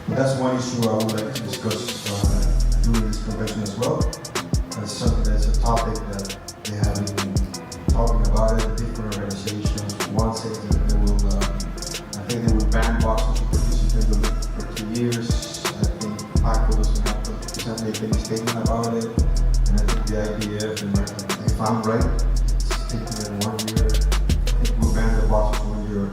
That's one issue I would like to discuss during this convention as well. That's a topic that they have been talking about it. Different organizations. One says that they will, I think they will ban boxers to participate in the league for 2 years. I think Paco doesn't have to make any statement about it. And I think the IBF, and if I'm right, it's taking it 1 year. I think we'll ban the boxers 1 year,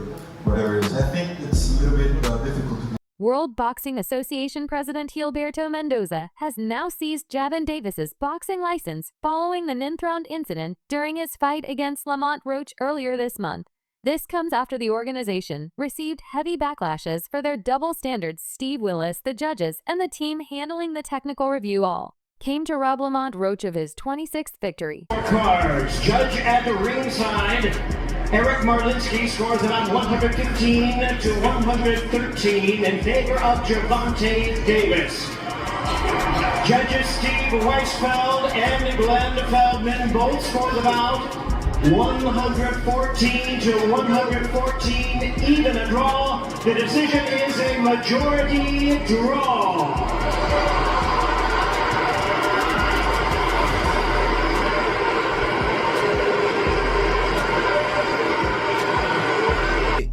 whatever it is. I think it's a little bit difficult to do. World Boxing Association President Gilberto Mendoza has now seized Gervonta Davis's boxing license following the ninth-round incident during his fight against Lamont Roach earlier this month. This comes after the organization received heavy backlashes for their double standards. Steve Willis, the judges, and the team handling the technical review all came to rob Lamont Roach of his 26th victory. Cards, judge at the ringside. Eric Marlinski scores it on 115 to 113 in favor of Gervonta Davis. Judges Steve Weisfeld and Glenn Feldman both scored about 114 to 114, even a draw. The decision is a majority draw.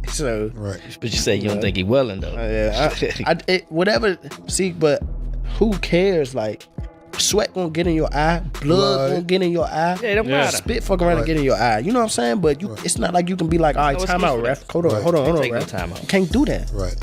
So, right. But you say you don't think he willing though. Whatever. See, but who cares? Like, sweat gonna get in your eye, blood gonna get in your eye. Yeah, it don't matter. Spit fuck around and get in your eye. You know what I'm saying? But it's not like you can be like, all right, No time out, excuse ref. for that. Hold on, Take no ref. time out. You can't do that. Right.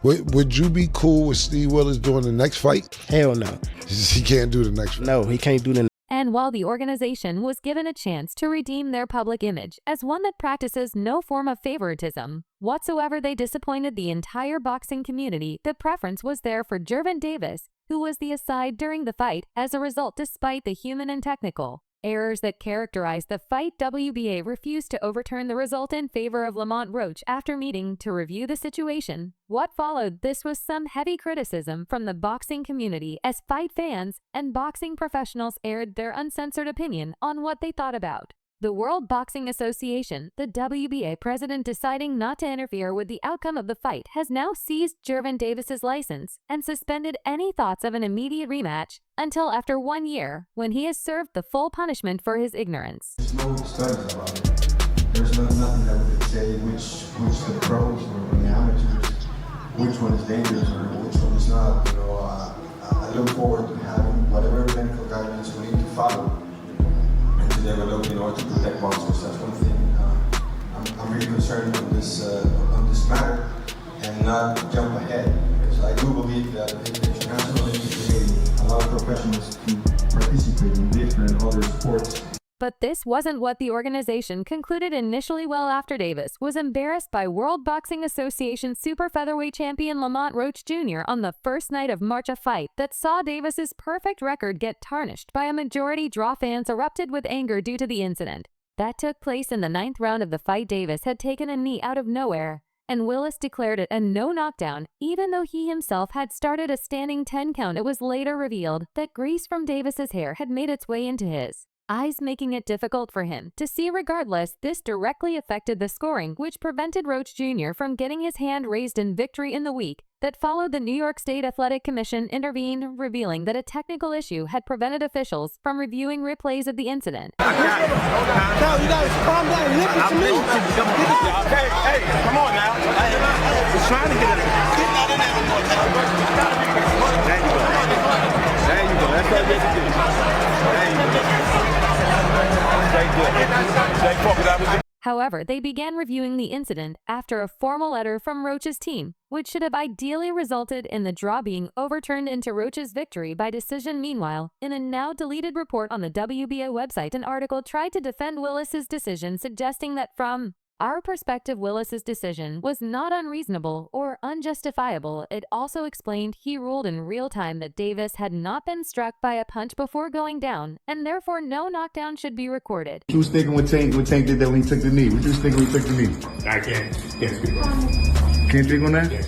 Would you be cool with Steve Willis doing the next fight? Hell no. He can't do the next fight. No, he can't do the. And while the organization was given a chance to redeem their public image as one that practices no form of favoritism whatsoever, they disappointed the entire boxing community. The preference was there for Gervonta Davis, who was the aside during the fight. As a result, despite the human and technical errors that characterized the fight, WBA refused to overturn the result in favor of Lamont Roach after meeting to review the situation. What followed this was some heavy criticism from the boxing community as fight fans and boxing professionals aired their uncensored opinion on what they thought about the World Boxing Association. The WBA president, deciding not to interfere with the outcome of the fight, has now seized Gervonta Davis's license and suspended any thoughts of an immediate rematch until after 1 year, when he has served the full punishment for his ignorance. There's no studies about it. There's nothing that would say which the pros or the amateurs, which one is dangerous or which one is not. You know, I look forward to having whatever medical guidelines we need to follow and to develop in order to protect boxers. That's one thing I'm really concerned on this matter and not jump ahead, because I do believe that the International Olympic Committee allows professionals to participate in different other sports. But this wasn't what the organization concluded initially. Well, after Davis was embarrassed by World Boxing Association super featherweight champion Lamont Roach Jr. on the first night of March, a fight that saw Davis's perfect record get tarnished by a majority draw, fans erupted with anger due to the incident that took place in the 9th round of the fight. Davis had taken a knee out of nowhere, and Willis declared it a no knockdown, even though he himself had started a standing 10 count. It was later revealed that grease from Davis's hair had made its way into his eyes, making it difficult for him to see. Regardless, this directly affected the scoring, which prevented Roach Jr. from getting his hand raised in victory. In the week that followed, the New York State Athletic Commission intervened, revealing that a technical issue had prevented officials from reviewing replays of the incident. No, you gotta calm down. Listen to me. Hey, come on now. We're trying to get it. Get out of there one more time. There you go. That's what you have to do. There you go. However, they began reviewing the incident after a formal letter from Roach's team, which should have ideally resulted in the draw being overturned into Roach's victory by decision. Meanwhile, in a now deleted report on the WBA website, an article tried to defend Willis's decision, suggesting that from our perspective, Willis's decision was not unreasonable or unjustifiable. It also explained he ruled in real time that Davis had not been struck by a punch before going down, and therefore no knockdown should be recorded. What you was thinking when Tank did that when he took the knee? What you was thinking when he took the knee? I can't speak on it. Can't think on that? Yeah.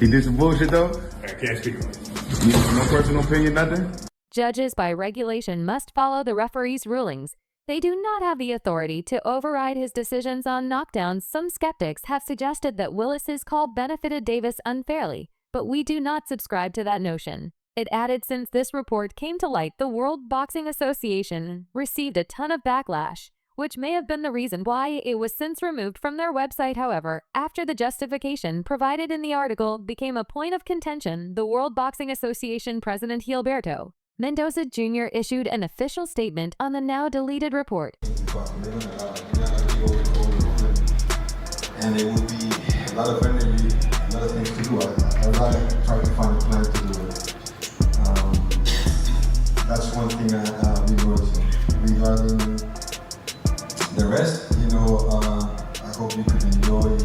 He did some bullshit though? I can't speak on it. No personal opinion, nothing? Judges by regulation must follow the referee's rulings. They do not have the authority to override his decisions on knockdowns. Some skeptics have suggested that Willis's call benefited Davis unfairly, but we do not subscribe to that notion. It added, since this report came to light, the World Boxing Association received a ton of backlash, which may have been the reason why it was since removed from their website. However, after the justification provided in the article became a point of contention, the World Boxing Association president Gervonta Mendoza Jr. issued an official statement on the now deleted report. And it would be a lot of energy, a lot of things to do. I'd rather try to find a plan to do it. That's one thing I've been noticing. Regarding the rest, I hope you could enjoy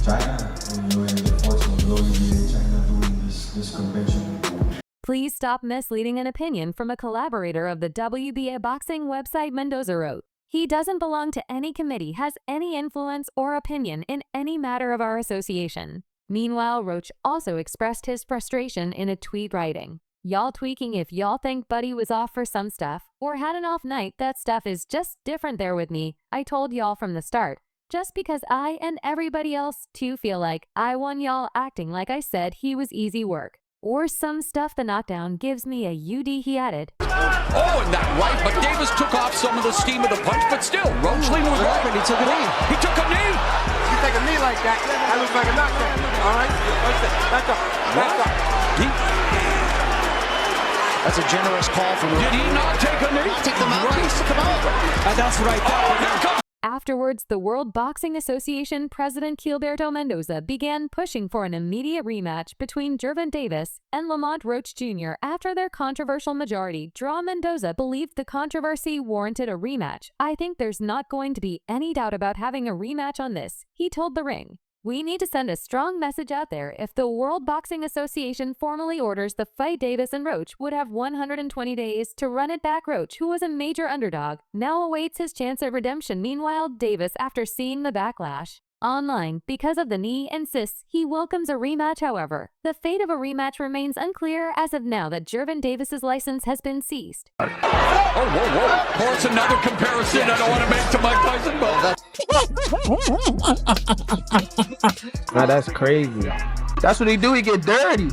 China, enjoy the fortune of WBA China doing this convention. Please stop misleading an opinion from a collaborator of the WBA boxing website. Mendoza wrote, "He doesn't belong to any committee, has any influence or opinion in any matter of our association." Meanwhile, Roach also expressed his frustration in a tweet, writing, "Y'all tweaking if y'all think Buddy was off for some stuff or had an off night. That stuff is just different there with me. I told y'all from the start. Just because I and everybody else too feel like I won, y'all acting like I said he was easy work. Or some stuff the knockdown gives me a UD," he added. Oh, and that right, but Davis took off some of the steam of the punch, but still, Roach leaned was right, and he took a knee. He took a knee! You take a knee like that, that looks like a knockdown. All right? That's a generous call from him. Did he not take a knee? Take the mouthpiece to come out. And that's right. Afterwards, the World Boxing Association president Gervonta Mendoza began pushing for an immediate rematch between Gervonta Davis and Lamont Roach Jr. after their controversial majority draw. Mendoza believed the controversy warranted a rematch. "I think there's not going to be any doubt about having a rematch on this," he told The Ring. "We need to send a strong message out there. If the World Boxing Association formally orders the fight, Davis and Roach would have 120 days to run it back. Roach, who was a major underdog, now awaits his chance at redemption." Meanwhile, Davis, after seeing the backlash online because of the knee, insists he welcomes a rematch. However, the fate of a rematch remains unclear as of now that Gervonta Davis's license has been seized. Oh, whoa. Of course, another comparison I don't want to make to Mike Tyson, but Now that's crazy. That's what he do. He get dirty.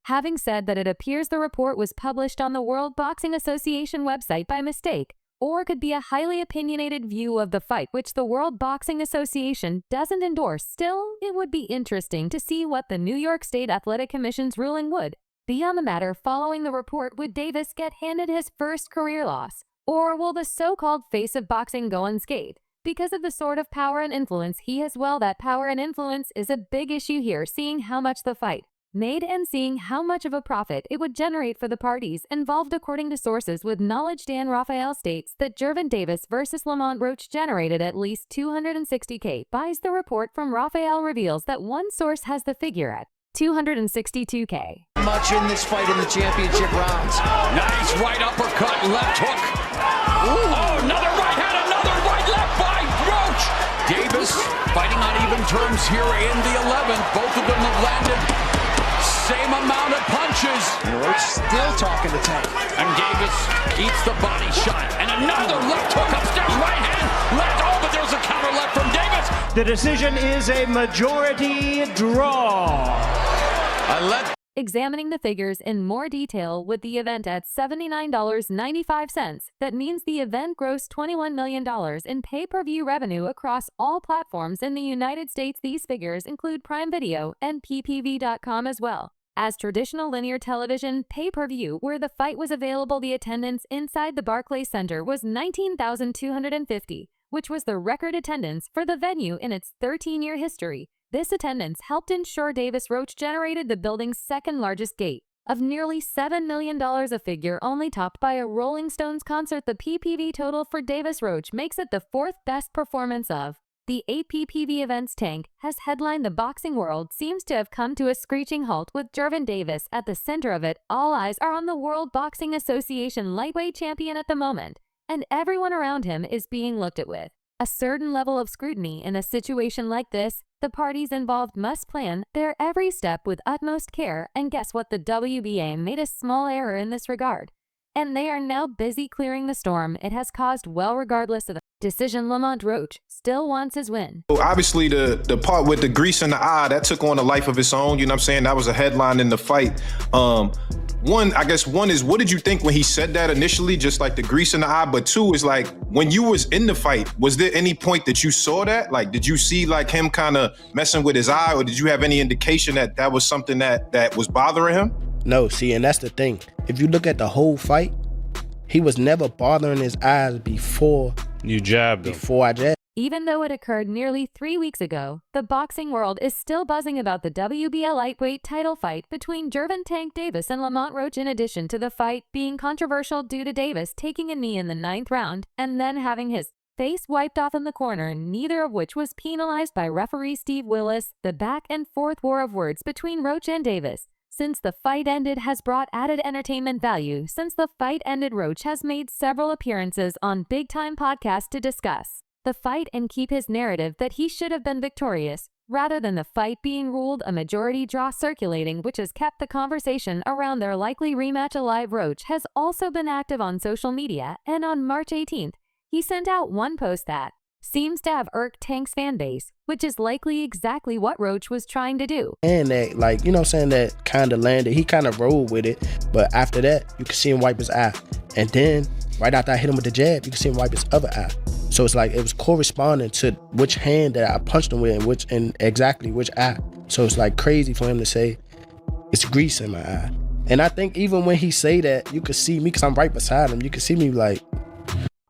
Having said that, it appears the report was published on the World Boxing Association website by mistake, or could be a highly opinionated view of the fight, which the World Boxing Association doesn't endorse. Still, it would be interesting to see what the New York State Athletic Commission's ruling would be on the matter following the report. Would Davis get handed his first career loss, or will the so-called face of boxing go unscathed because of the sort of power and influence he has? Well, that power and influence is a big issue here, seeing how much the fight made and seeing how much of a profit it would generate for the parties involved. According to sources with knowledge, Dan Rafael states that Gervonta Davis versus Lamont Roach generated at least $260K. Buys the report from Rafael reveals that one source has the figure at $262K. Much in this fight in the championship rounds. nice right uppercut, left hook. Oh, another right hand, another right left by Roach. Davis fighting on even terms here in the 11th. Both of them have landed same amount of punches. And Roach still talking to Tank. And Davis eats the body shot. And another left hook upstairs, right hand, left. Oh, but there's a counter left from Davis. The decision is a majority draw. Examining the figures in more detail, with the event at $79.95, that means the event grossed $21 million in pay-per-view revenue across all platforms in the United States. These figures include Prime Video and PPV.com as well as traditional linear television. Pay-per-view, where the fight was available, the attendance inside the Barclays Center was 19,250, which was the record attendance for the venue in its 13-year history. This attendance helped ensure Davis-Roach generated the building's second largest gate of nearly $7 million, a figure only topped by a Rolling Stones concert. The PPV total for Davis-Roach makes it the fourth best performance of the 8 PPV events. Tank has headlined the boxing world, seems to have come to a screeching halt with Gervonta Davis at the center of it. All eyes are on the World Boxing Association lightweight champion at the moment, and everyone around him is being looked at with a certain level of scrutiny. In a situation like this, the parties involved must plan their every step with utmost care, and guess what? The WBA made a small error in this regard, and they are now busy clearing the storm it has caused. Well, regardless of the Decision. Lamont Roach still wants his win. Obviously, the part with the grease in the eye, that took on a life of its own. You know what I'm saying? That was a headline in the fight. One is, what did you think when he said that initially, just like the grease in the eye? But two is like, when you was in the fight, was there any point that you saw that? Like, did you see like him kind of messing with his eye, or did you have any indication that that was something that was bothering him? No, see, and that's the thing. If you look at the whole fight, he was never bothering his eyes before you jabbed him. Before I jabbed. Even though it occurred nearly 3 weeks ago, the boxing world is still buzzing about the WBA lightweight title fight between Gervonta Davis and Lamont Roach, in addition to the fight being controversial due to Davis taking a knee in the 9th round and then having his face wiped off in the corner, neither of which was penalized by referee Steve Willis. The back and forth war of words between Roach and Davis since the fight ended has brought added entertainment value. Since the fight ended, Roach has made several appearances on big-time podcasts to discuss the fight and keep his narrative that he should have been victorious, rather than the fight being ruled a majority draw circulating, which has kept the conversation around their likely rematch alive. Roach has also been active on social media, and on March 18th, he sent out one post that seems to have irked Tank's fan base, which is likely exactly what Roach was trying to do. And that, like, you know what I'm saying, that kind of landed. He kind of rolled with it, but after that, you can see him wipe his eye. And then, right after I hit him with the jab, you can see him wipe his other eye. So it's like, it was corresponding to which hand that I punched him with and exactly which eye. So it's like crazy for him to say, it's grease in my eye. And I think even when he say that, you could see me, because I'm right beside him, you can see me like,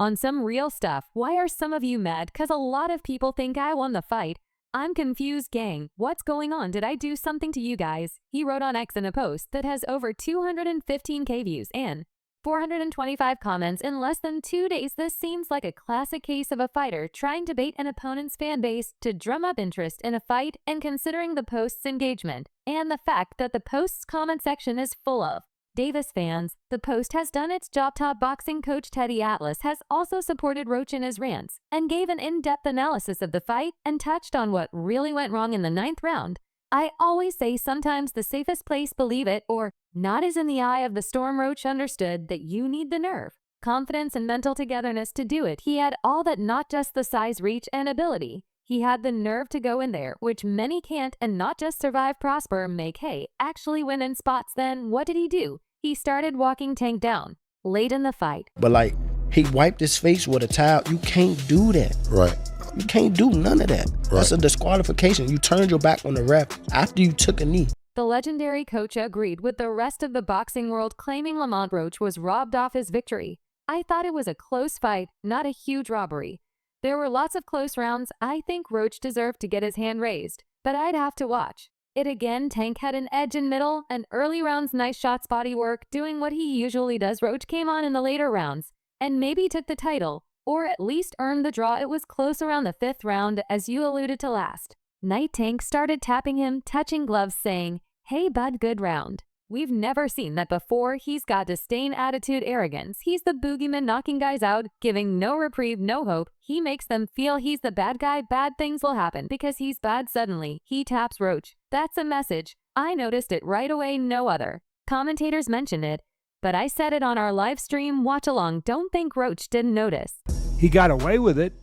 on some real stuff, why are some of you mad? Because a lot of people think I won the fight. I'm confused, gang. What's going on? Did I do something to you guys? He wrote on X in a post that has over 215K views and 425 comments in less than 2 days. This seems like a classic case of a fighter trying to bait an opponent's fan base to drum up interest in a fight, and considering the post's engagement and the fact that the post's comment section is full of Davis fans, the post has done its job. Top boxing coach Teddy Atlas has also supported Roach in his rants and gave an in-depth analysis of the fight and touched on what really went wrong in the 9th round. I always say sometimes the safest place, believe it or not, is in the eye of the storm. Roach understood that you need the nerve, confidence, and mental togetherness to do it. He had all that, not just the size, reach, and ability. He had the nerve to go in there, which many can't, and not just survive, prosper, make hay, actually win in spots. Then what did he do? He started walking Tank down late in the fight. But like, he wiped his face with a towel. You can't do that. Right. You can't do none of that. Right. That's a disqualification. You turned your back on the ref after you took a knee. The legendary coach agreed with the rest of the boxing world, claiming Lamont Roach was robbed off his victory. I thought it was a close fight, not a huge robbery. There were lots of close rounds. I think Roach deserved to get his hand raised, but I'd have to watch it again. Tank had an edge in middle and early rounds, nice shots, body work, doing what he usually does. Roach came on in the later rounds and maybe took the title, or at least earned the draw. It was close around the 5th round, as you alluded to last night. Tank started tapping him, touching gloves, saying, "Hey bud, good round." We've never seen that before. He's got disdain, attitude, arrogance. He's the boogeyman, knocking guys out, giving no reprieve, no hope. He makes them feel he's the bad guy. Bad things will happen because he's bad. Suddenly, he taps Roach. That's a message. I noticed it right away. No other commentators mentioned it, but I said it on our live stream watch along. Don't think Roach didn't notice. He got away with it.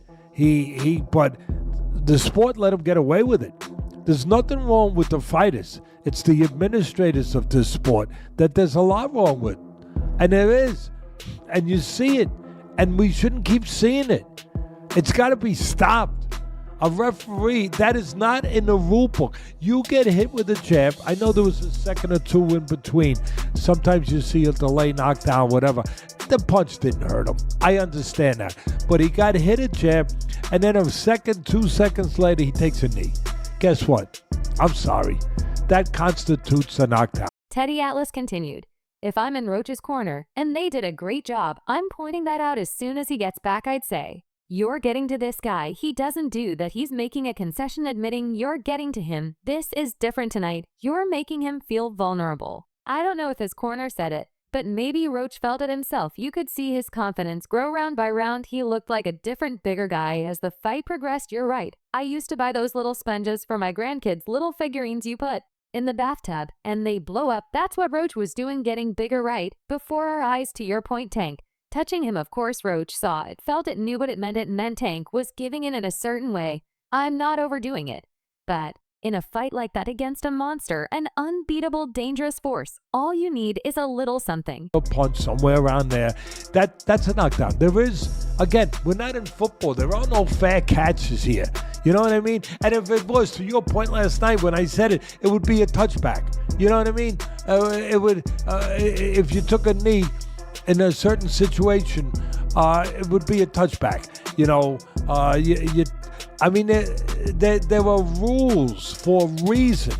But the sport let him get away with it. There's nothing wrong with the fighters. It's the administrators of this sport that there's a lot wrong with. And there is. And you see it. And we shouldn't keep seeing it. It's got to be stopped. A referee, that is not in the rule book. You get hit with a jab. I know there was a second or two in between. Sometimes you see a delay, knockdown, whatever. The punch didn't hurt him. I understand that. But he got hit a jab, and then a second, 2 seconds later, he takes a knee. Guess what? I'm sorry. That constitutes a knockdown. Teddy Atlas continued, "If I'm in Roach's corner, and they did a great job, I'm pointing that out as soon as he gets back. I'd say, you're getting to this guy. He doesn't do that. He's making a concession, admitting you're getting to him. This is different tonight. You're making him feel vulnerable." I don't know if his corner said it, but maybe Roach felt it himself. You could see his confidence grow round by round. He looked like a different, bigger guy as the fight progressed. You're right. I used to buy those little sponges for my grandkids, little figurines you put in the bathtub, and they blow up. That's what Roach was doing, getting bigger right before our eyes. To your point, Tank, Touching him, of course, Roach saw it, felt it, knew what it meant, and then Tank was giving in a certain way. I'm not overdoing it. But in a fight like that against a monster, an unbeatable, dangerous force, all you need is a little something. A punch somewhere around there. That's a knockdown. There is, again, we're not in football. There are no fair catches here. You know what I mean? And if it was, to your point last night when I said it, it would be a touchback. You know what I mean? It would, if you took a knee in a certain situation, it would be a touchback. You know, I mean, there were rules for a reason.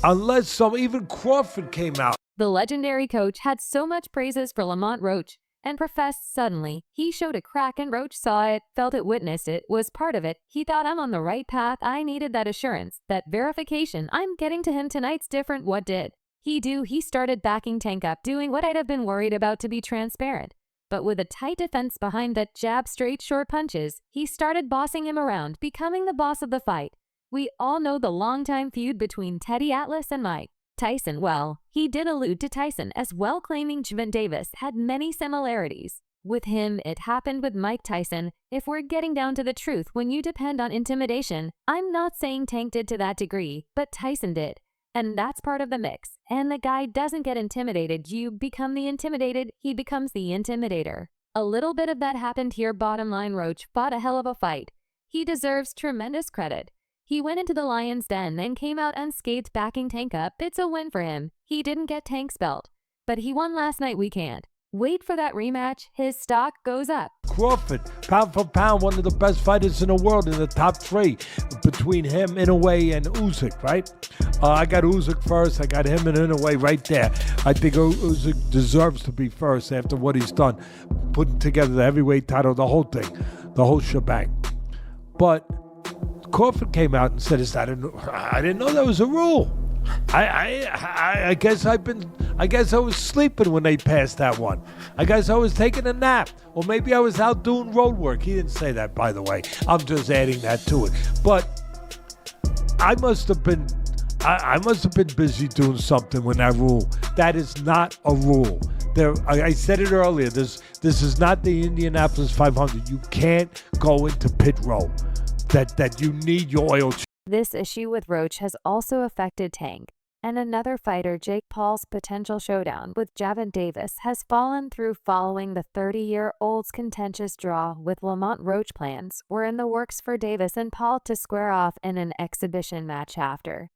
Unless even Crawford came out. The legendary coach had so much praises for Lamont Roach and professed suddenly he showed a crack and Roach saw it, felt it, witnessed it, was part of it. He thought, I'm on the right path. I needed that assurance, that verification. I'm getting to him tonight's different. What did he started backing Tank up, doing what I'd have been worried about, to be transparent. But with a tight defense behind that jab, straight, short punches, he started bossing him around, becoming the boss of the fight. We all know the longtime feud between Teddy Atlas and Mike Tyson. Well, he did allude to Tyson as well, claiming Gervonta Davis had many similarities. With him, it happened with Mike Tyson. If we're getting down to the truth, when you depend on intimidation, I'm not saying Tank did to that degree, but Tyson did. And that's part of the mix. And the guy doesn't get intimidated. You become the intimidated. He becomes the intimidator. A little bit of that happened here. Bottom line, Roach fought a hell of a fight. He deserves tremendous credit. He went into the lion's den and came out unscathed, backing Tank up. It's a win for him. He didn't get Tank's belt, but he won last night. We can't wait for that rematch. His stock goes up. Crawford, pound for pound, one of the best fighters in the world, in the top three between him, Inoue, and Usyk, right? I got Usyk first. I got him and Inoue right there. I think Usyk deserves to be first after what he's done, putting together the heavyweight title, the whole thing, the whole shebang. But Crawford came out and said, I didn't know that was a rule. I guess I was sleeping when they passed that one. I guess I was taking a nap, or maybe I was out doing road work. He didn't say that, by the way. I'm just adding that to it. But I must have been busy doing something when that rule. That is not a rule. I said it earlier. This is not the Indianapolis 500. You can't go into pit row. That you need your oil change. This issue with Roach has also affected Tank, and another fighter, Jake Paul's potential showdown with Gervonta Davis has fallen through following the 30-year-old's contentious draw with Lamont. Roach plans were in the works for Davis and Paul to square off in an exhibition match after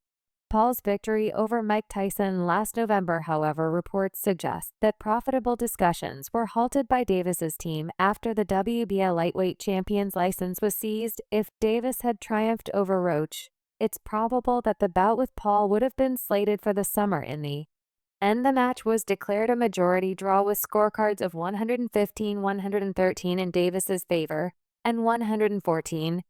Paul's victory over Mike Tyson last November. However, reports suggest that profitable discussions were halted by Davis's team after the WBA lightweight champion's license was seized. If Davis had triumphed over Roach, it's probable that the bout with Paul would have been slated for the summer in the end. The match was declared a majority draw with scorecards of 115-113 in Davis's favor and 114-113